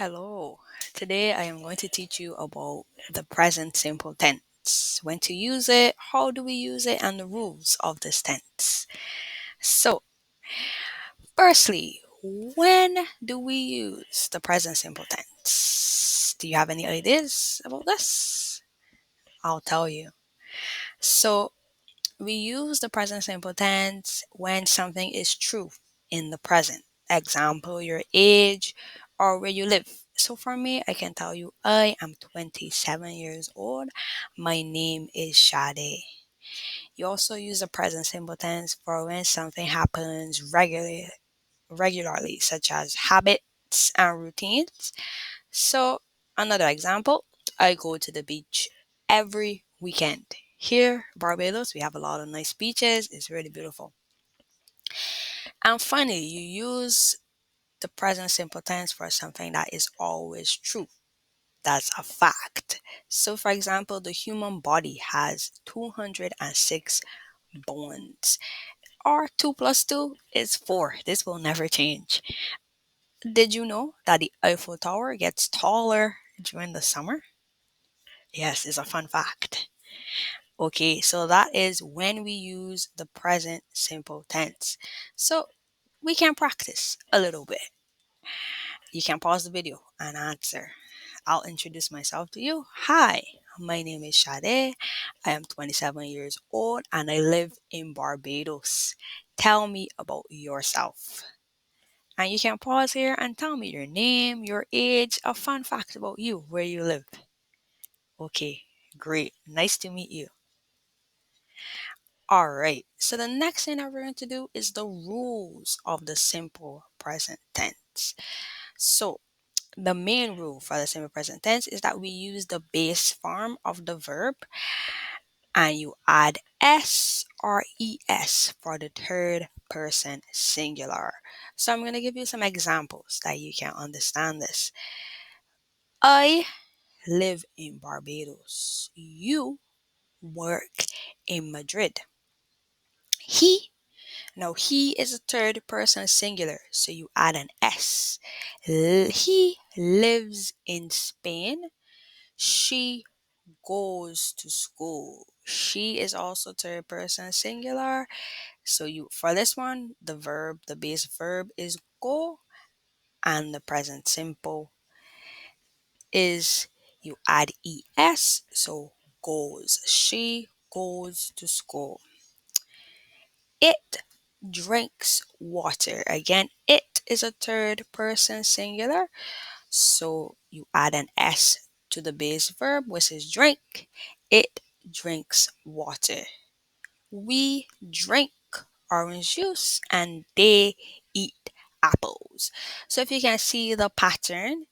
Hello. Today I am going to teach you about the present simple tense. When to use it, how do we use it, and the rules of this tense. So, firstly, when do we use the present simple tense? Do you have any ideas about this? I'll tell you. So, we use the present simple tense when something is true in the present. Example, your age or where you live. So for me, I can tell you I am 27 years old. My name is Shade. You also use the present simple tense for when something happens regularly, such as habits and routines. So another example, I go to the beach every weekend. Here, Barbados, we have a lot of nice beaches. It's really beautiful. And finally, you use the present simple tense for something that is always true. That's a fact. So, for example, the human body has 206 bones, or 2 plus 2 is 4. This will never change. Did you know that the Eiffel Tower gets taller during the summer? Yes, it's a fun fact. Okay, so that is when we use the present simple tense. So we can practice a little bit. You can pause the video and answer. I'll introduce myself to you. Hi, my name is Shade. I am 27 years old and I live in Barbados. Tell me about yourself. And you can pause here and tell me your name, your age, a fun fact about you, where you live. Okay, great. Nice to meet you. All right. So the next thing that we're going to do is the rules of the simple present tense. So the main rule for the simple present tense is that we use the base form of the verb and you add s or es for the third person singular. So I'm going to give you some examples that you can understand this. I live in Barbados. You work in Madrid. He Now, he is a third person singular, so you add an S. He lives in Spain. She goes to school. She is also third person singular. So you for this one, the base verb is go, and the present simple is you add es, so goes. She goes to school. It drinks water. Again, it is a third person singular. So you add an S to the base verb, which is drink. It drinks water. We drink orange juice and they eat apples. So if you can see the pattern,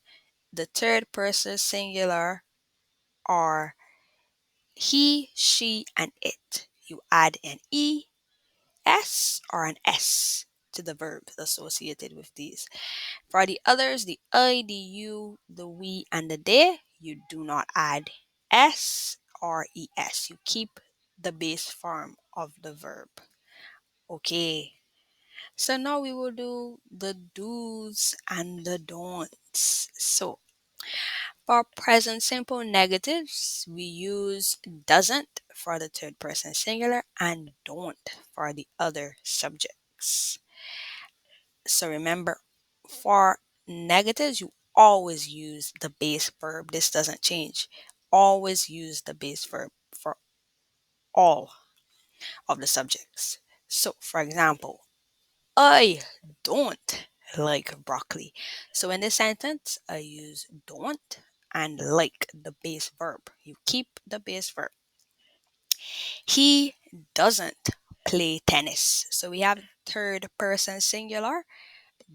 the third person singular are he, she, and it. You add an S or an S to the verb associated with these. For the others, the I, the you, the we, and the they, you do not add S or ES. You keep the base form of the verb. Okay, so now we will do the do's and the don'ts. So for present simple negatives, we use doesn't for the third person singular and don't for the other subjects. So remember, for negatives, you always use the base verb. This doesn't change. Always use the base verb for all of the subjects. So, for example, I don't like broccoli. So, in this sentence, I use don't and like the base verb. You keep the base verb. He doesn't play tennis. So, we have third person singular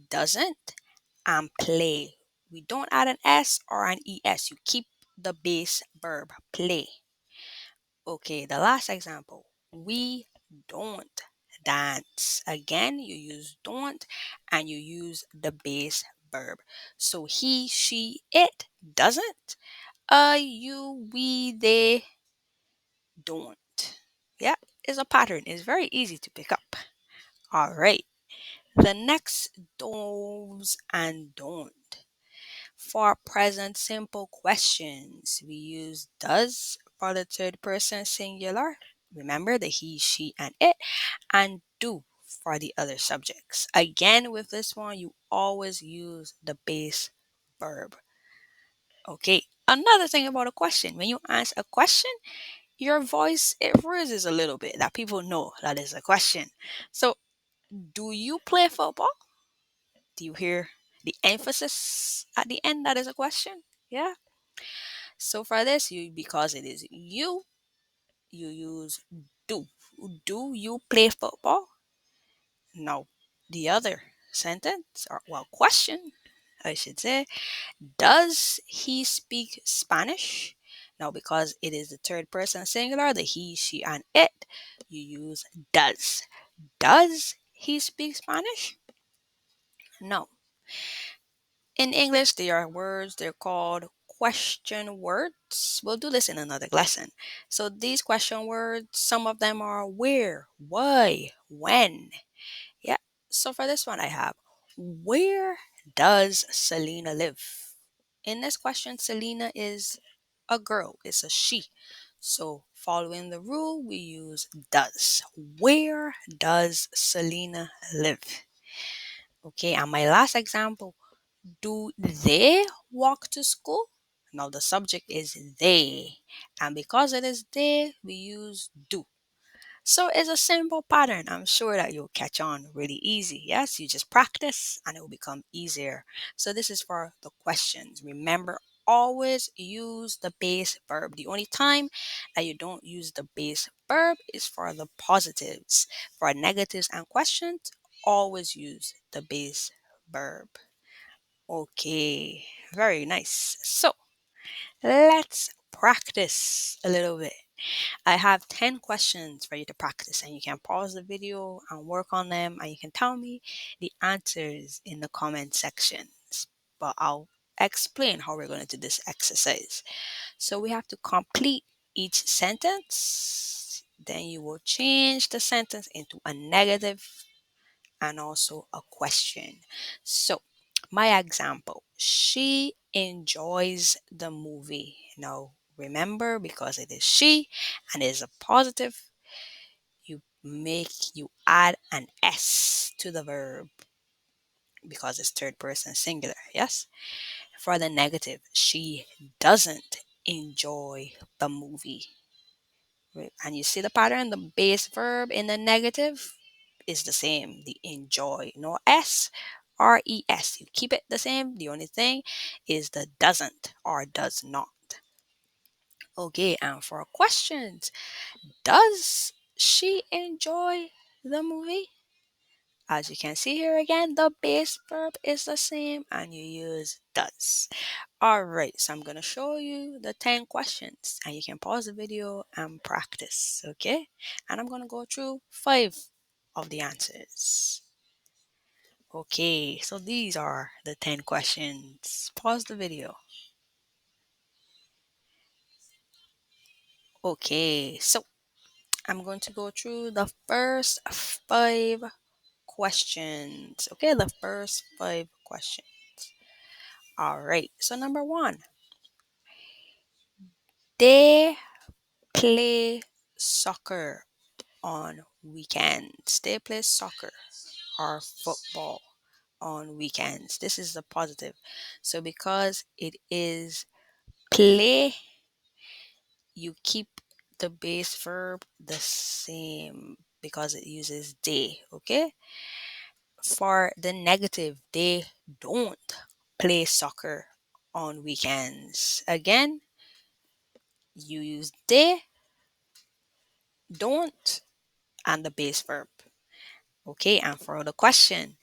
doesn't and play. We don't add an S or an ES. You keep the base verb play. Okay, the last example. We don't dance. Again, you use don't and you use the base verb. So he, she, it doesn't. You, we, they don't. Yeah, it's a pattern. It's very easy to pick up. All right. The next do's and don't. For present simple questions, we use does for the third person singular. Remember the he, she, and it, and do for the other subjects. Again, with this one, you always use the base verb. Okay, another thing about a question, when you ask a question, your voice it raises a little bit that people know that is a question. So, do you play football? Do you hear the emphasis at the end that is a question? Yeah. So for this, you because it is you use do. Do you play football? No. The other sentence or well question, I should say, does he speak Spanish? No, because it is the third person singular, the he, she, and it, you use does. Does he speak Spanish? No. In English, there are words, they're called question words. We'll do this in another lesson. So these question words, some of them are where, why, when. Yeah. So for this one, I have where does Selena live? In this question, Selena is a girl, it's a she. So following the rule, we use does. Where does Selena live? Okay, and my last example, do they walk to school? Now the subject is they, and because it is they, we use do. So it's a simple pattern. I'm sure that you'll catch on really easy. Yes, you just practice and it will become easier. So this is for the questions. Remember, always use the base verb. The only time that you don't use the base verb is for the positives. For negatives and questions, always use the base verb. Okay, very nice. So let's practice a little bit. I have 10 questions for you to practice, and you can pause the video and work on them, and you can tell me the answers in the comment sections. But I'll explain how we're going to do this exercise. So we have to complete each sentence, then you will change the sentence into a negative and also a question. So, my example, she enjoys the movie. Now, remember, because it is she and it is a positive, you add an s to the verb because it's third person singular. Yes. For the negative, she doesn't enjoy the movie. Right? And you see the pattern, the base verb in the negative is the same, the enjoy. No S, RES. You keep it the same. The only thing is the doesn't or does not. Okay, and for questions, does she enjoy the movie? As you can see here again, the base verb is the same and you use does. Alright, so I'm going to show you the 10 questions and you can pause the video and practice, okay? And I'm going to go through 5 of the answers. Okay, so these are the 10 questions. Pause the video. Okay, so I'm going to go through the first 5 questions. Okay, the first 5 questions. All right, so number 1, they play soccer on weekends. They play soccer or football on weekends. This is the positive. So because it is play, you keep the base verb the same because it uses they, okay? For the negative, they don't play soccer on weekends. Again, you use they, don't, and the base verb. Okay, and for the question,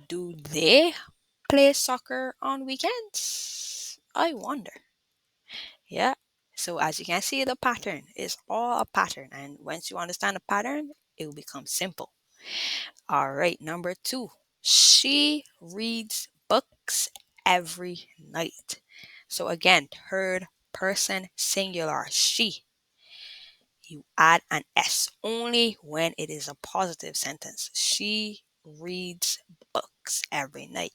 do they play soccer on weekends? I wonder. Yeah. So as you can see, the pattern is all a pattern. And once you understand the pattern, it will become simple. All right, number 2. She reads books every night. So again, third person singular, she. You add an S only when it is a positive sentence. She reads books every night.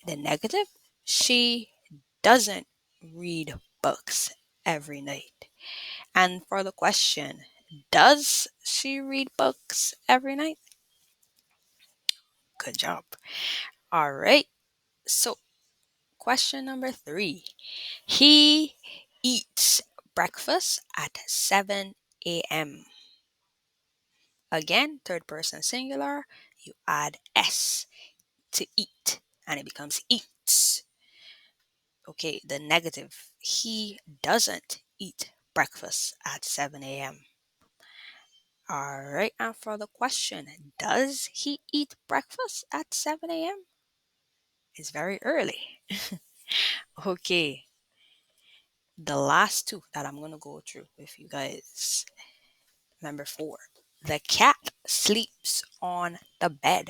The negative, she doesn't read books every night. And for the question, does she read books every night? Good job. All right. So, question number three. He eats breakfast at 7 a.m. Again, third person singular, you add S to eat and it becomes eats. Okay, the negative. He doesn't eat breakfast at 7 a.m. All right, and for the question, does he eat breakfast at 7 a.m.? It's very early. Okay, the last two that I'm going to go through with you guys. Number four, the cat sleeps on the bed.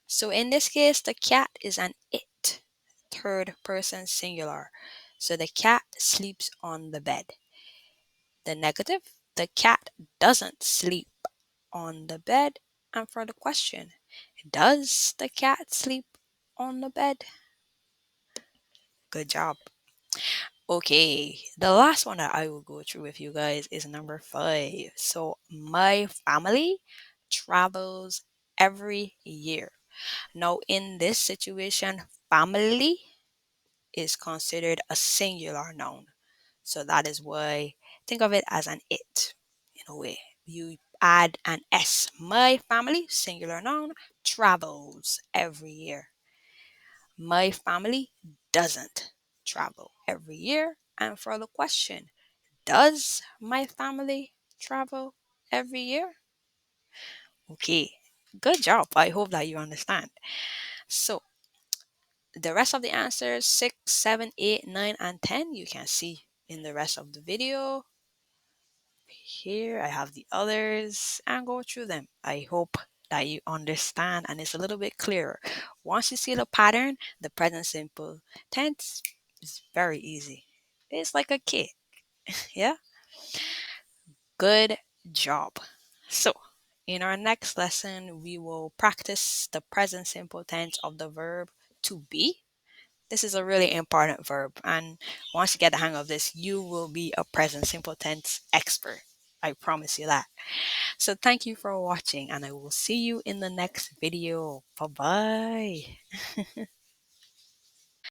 So in this case, the cat is an it, third person singular. So the cat sleeps on the bed. The negative, the cat doesn't sleep on the bed. And for the question, does the cat sleep on the bed? Good job. Okay, the last one that I will go through with you guys is number five. So, my family travels every year. Now, in this situation, family is considered a singular noun. So, that is why think of it as an it in a way. You add an S. My family, singular noun, travels every year. My family doesn't travel every year. And for the question, does my family travel every year? Okay, good job. I hope that you understand. So, the rest of the answers 6, 7, 8, 9, and 10 you can see in the rest of the video. Here I have the others and go through them. I hope that you understand and it's a little bit clearer. Once you see the pattern, the present simple tense is very easy. It's like a kid. Yeah? Good job. So, in our next lesson, we will practice the present simple tense of the verb to be. This is a really important verb, and once you get the hang of this, you will be a present simple tense expert. I promise you that. So, thank you for watching, and I will see you in the next video. Bye bye.